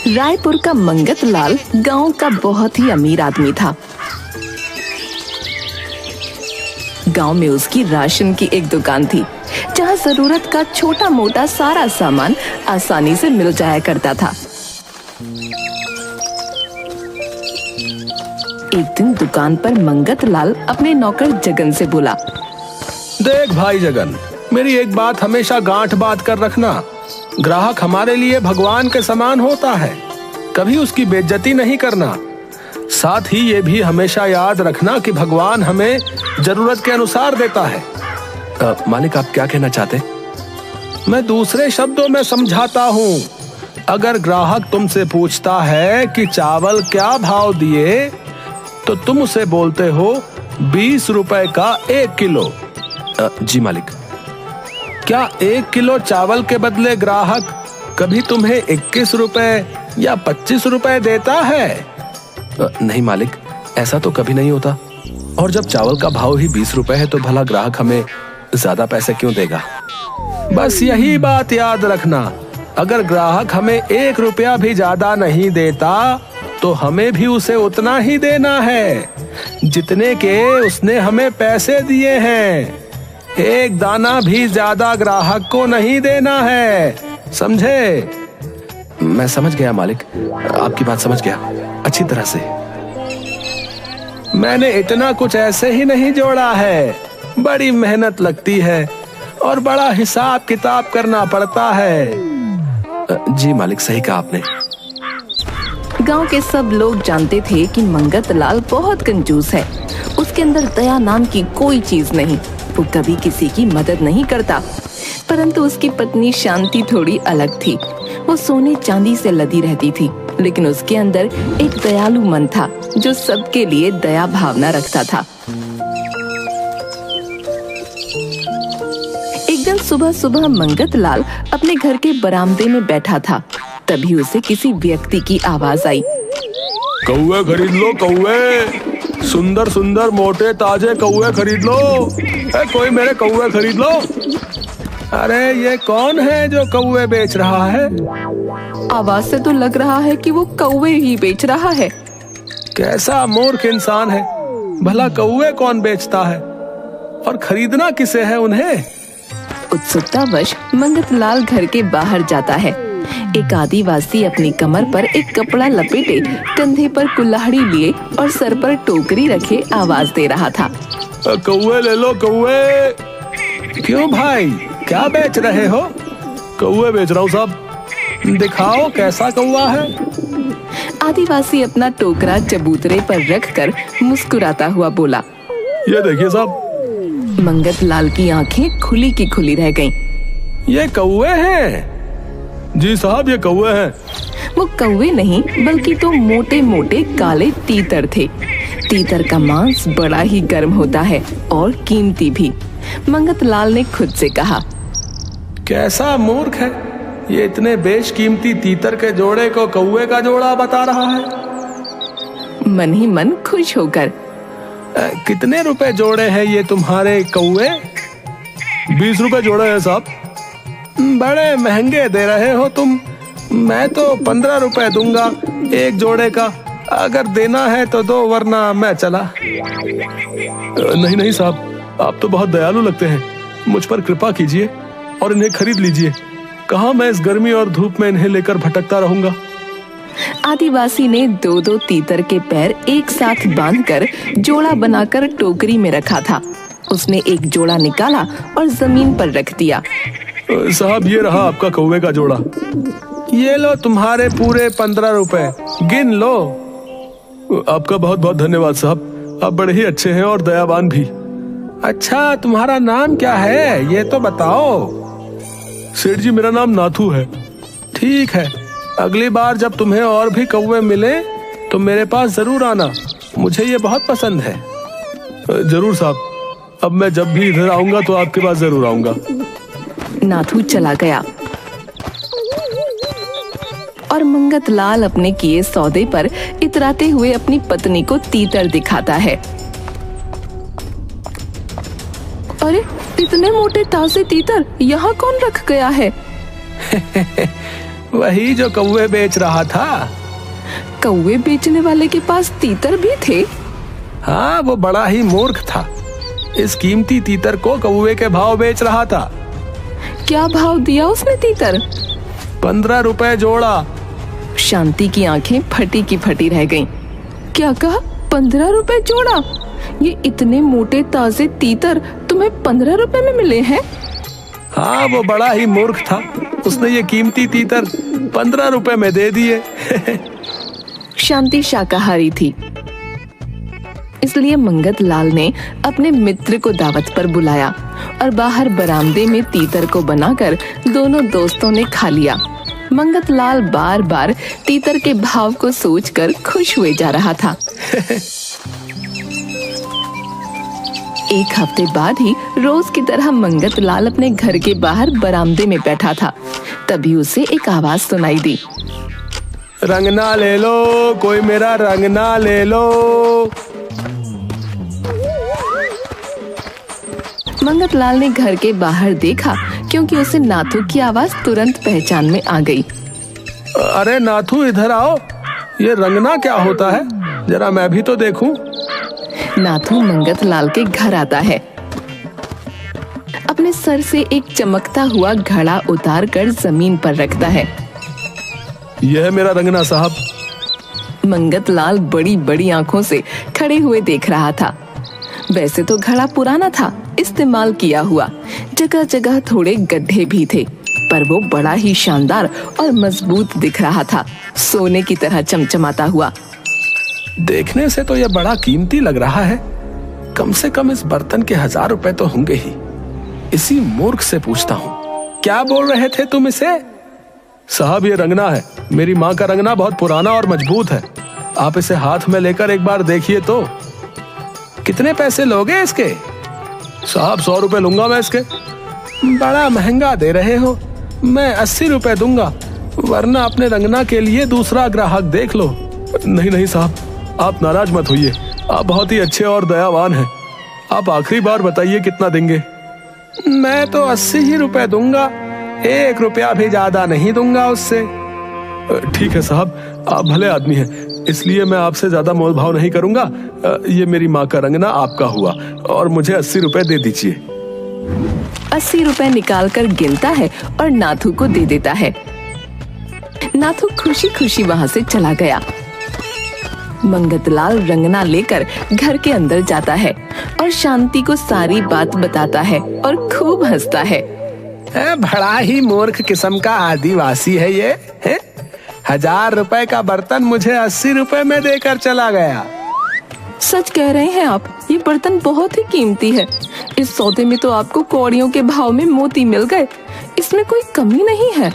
रायपुर का मंगत लाल गांव का बहुत ही अमीर आदमी था। गांव में उसकी राशन की एक दुकान थी, जहां जरूरत का छोटा मोटा सारा सामान आसानी से मिल जाया करता था। एक दिन दुकान पर मंगत लाल अपने नौकर जगन से बोला, देख भाई जगन, मेरी एक बात हमेशा गांठ बात कर रखना। ग्राहक हमारे लिए भगवान के समान होता है, कभी उसकी बेइज्जती नहीं करना। साथ ही ये भी हमेशा याद रखना कि भगवान हमें जरूरत के अनुसार देता है। मालिक, आप क्या कहना चाहते? मैं दूसरे शब्दों में समझाता हूँ। अगर ग्राहक तुमसे पूछता है कि चावल क्या भाव दिए, तो तुम उसे बोलते हो 20 रुपए का 1 किलो। जी मालिक। क्या 1 किलो चावल के बदले ग्राहक कभी तुम्हें 21 रुपए या 25 रुपए देता है? नहीं मालिक, ऐसा तो कभी नहीं होता। और जब चावल का भाव ही 20 रुपए है तो भला ग्राहक हमें ज्यादा पैसे क्यों देगा? बस यही बात याद रखना। अगर ग्राहक हमें 1 रुपया भी ज्यादा नहीं देता तो हमें भी उसे उतना ही देना है जितने के उसने हमें पैसे दिए हैं। एक दाना भी ज्यादा ग्राहक को नहीं देना है, समझे? मैं समझ गया मालिक, आपकी बात समझ गया अच्छी तरह से। मैंने इतना कुछ ऐसे ही नहीं जोड़ा है, बड़ी मेहनत लगती है और बड़ा हिसाब किताब करना पड़ता है। जी मालिक, सही कहा आपने। गांव के सब लोग जानते थे कि मंगत लाल बहुत कंजूस है। उसके अंदर दया नाम की कोई चीज नहीं। वो कभी किसी की मदद नहीं करता। परंतु उसकी पत्नी शांति थोड़ी अलग थी। वो सोने चांदी से लदी रहती थी, लेकिन उसके अंदर एक दयालु मन था जो सबके लिए दया भावना रखता था। एक दिन सुबह सुबह मंगत लाल अपने घर के बरामदे में बैठा था। तभी उसे किसी व्यक्ति की आवाज आई, कौवे खरीद लो कौवे, सुंदर सुंदर मोटे ताजे कौवे खरीद लो। कोई मेरे कौवे खरीद लो। अरे ये कौन है जो कौवे बेच रहा है? आवाज से तो लग रहा है कि वो कौवे ही बेच रहा है। कैसा मूर्ख इंसान है, भला कौवे कौन बेचता है और खरीदना किसे है उन्हें? उत्सुकतावश मंगत लाल घर के बाहर जाता है। एक आदिवासी अपनी कमर पर एक कपड़ा लपेटे, कंधे पर कुल्हाड़ी लिए और सर पर टोकरी रखे आवाज दे रहा था, कौवे ले लो कौवे। क्यों भाई, क्या बेच रहे हो? कौवे बेच रहा हूँ साहब। दिखाओ कैसा कौवा है। आदिवासी अपना टोकरा चबूतरे पर रखकर मुस्कुराता हुआ बोला, ये देखिए साहब। मंगत लाल की आंखें खुली की खुली रह गईं। ये कौवे हैं? जी साहब, ये कौवे हैं। वो कौवे नहीं बल्कि तो मोटे मोटे काले तीतर थे। तीतर का मांस बड़ा ही गर्म होता है और कीमती भी। मंगत लाल ने खुद से कहा, कैसा मूर्ख है, ये इतने बेशकीमती तीतर के जोड़े को कौवे का जोड़ा बता रहा है। मन ही मन खुश होकर, कितने रुपए जोड़े हैं ये तुम्हारे कौवे? 20 रुपए जोड़े हैं साहब। बड़े महंगे दे रहे हो तुम। मैं तो 15 रुपए दूंगा एक जोड़े का। अगर देना है तो दो, वरना मैं चला। नहीं नहीं साहब, आप तो बहुत दयालु लगते हैं। मुझ पर कृपा कीजिए और इन्हें खरीद लीजिए। कहाँ मैं इस गर्मी और धूप में इन्हें लेकर भटकता रहूंगा। आदिवासी ने 2-2 तीतर के पैर एक साथ बांधकर जोड़ा बनाकर टोकरी में रखा था। उसने एक जोड़ा निकाला और जमीन पर रख दिया। साहब, ये रहा आपका कौवे का जोड़ा। ये लो तुम्हारे पूरे 15 रुपए, गिन लो। आपका बहुत बहुत धन्यवाद साहब, आप बड़े ही अच्छे हैं और दयावान भी। अच्छा, तुम्हारा नाम क्या है ये तो बताओ। सेठ जी, मेरा नाम नाथू है। ठीक है, अगली बार जब तुम्हें और भी कौवे मिले तो मेरे पास जरूर आना, मुझे ये बहुत पसंद है। जरूर साहब, अब मैं जब भी इधर आऊंगा तो आपके पास जरूर आऊंगा। नाथू चला गया और मंगत लाल अपने किए सौदे पर इतराते हुए अपनी पत्नी को तीतर दिखाता है। अरे, इतने मोटे ताजे तीतर यहाँ कौन रख गया है? वही जो कौवे बेच रहा था। कौवे बेचने वाले के पास तीतर भी थे? हाँ, वो बड़ा ही मूर्ख था। इस कीमती तीतर को कौवे के भाव बेच रहा था। क्या भाव दिया उसने तीतर? 15 रुपए जोड़ा। शांति की आंखें फटी की फटी रह गईं। क्या कहा? 15 रुपए जोड़ा? ये इतने मोटे ताजे तीतर तुम्हें 15 रुपए में मिले हैं? हाँ, वो बड़ा ही मूर्ख था। उसने ये कीमती तीतर 15 रुपए में दे दिए। शांति शाकाहारी थी, इसलिए मंगत लाल ने अपने मित्र को दावत पर बुलाया और बाहर बरामदे में तीतर को बनाकर दोनों दोस्तों ने खा लिया। मंगत लाल बार बार तीतर के भाव को सोचकर खुश हुए जा रहा था। एक हफ्ते बाद ही रोज की तरह मंगत लाल अपने घर के बाहर बरामदे में बैठा था। तभी उसे एक आवाज सुनाई दी। रंगना ले लो, कोई मेरा रंगना ले लो। मंगत लाल ने घर के बाहर देखा, क्योंकि उसे नाथू की आवाज तुरंत पहचान में आ गई। अरे नाथू, इधर आओ। ये रंगना क्या होता है? जरा मैं भी तो देखूं। नाथू मंगत लाल के घर आता है। अपने सर से एक चमकता हुआ घड़ा उतार कर जमीन पर रखता है। यह है मेरा रंगना साहब। मंगत लाल बड़ी बड़ी आंखों से खड़े हुए देख रहा था। वैसे तो घड़ा पुराना था, इस्तेमाल किया हुआ। जगह जगह थोड़े गड्ढे भी थे, पर वो बड़ा ही शानदार और मजबूत दिख रहा था, सोने की तरह चमचमाता हुआ। देखने से तो यह बड़ा कीमती लग रहा है। कम से कम इस बर्तन के 1000 रुपए तो होंगे ही। इसी मूर्ख से पूछता हूँ, क्या बोल रहे थे तुम इसे? साहब, ये रंगना है। मेरी माँ का रंगना बहुत पुराना और मजबूत है। आप इसे हाथ में लेकर एक बार देखिए तो। कितने पैसे लोगे इसके? साहब, 100 रुपए लूंगा मैं इसके। बड़ा महंगा दे रहे हो। मैं 80 रुपए दूंगा, वरना अपने रंगना के लिए दूसरा ग्राहक देख लो। नहीं नहीं साहब, आप नाराज मत होइए। आप बहुत ही अच्छे और दयावान हैं। आप आखिरी बार बताइए कितना देंगे? मैं तो 80 ही रुपए दूंगा, 1 रुपया भी ज्यादा नहीं दूंगा उससे। ठीक है साहब, आप भले आदमी हैं, इसलिए मैं आपसे ज्यादा मोल भाव नहीं करूंगा। ये मेरी माँ का रंगना आपका हुआ और मुझे 80 रुपए दे दीजिए। 80 रुपए निकाल कर गिनता है और नाथू को दे देता है। नाथू खुशी खुशी वहाँ से चला गया। मंगत लाल रंगना लेकर घर के अंदर जाता है और शांति को सारी बात बताता है और खूब हंसता है। बड़ा ही मूर्ख किस्म का आदिवासी है ये है? 1000 रुपए का बर्तन मुझे 80 रुपए में देकर चला गया। सच कह रहे हैं आप, ये बर्तन बहुत ही कीमती है। इस सौदे में तो आपको कौड़ियों के भाव में मोती मिल गए। इसमें कोई कमी नहीं है।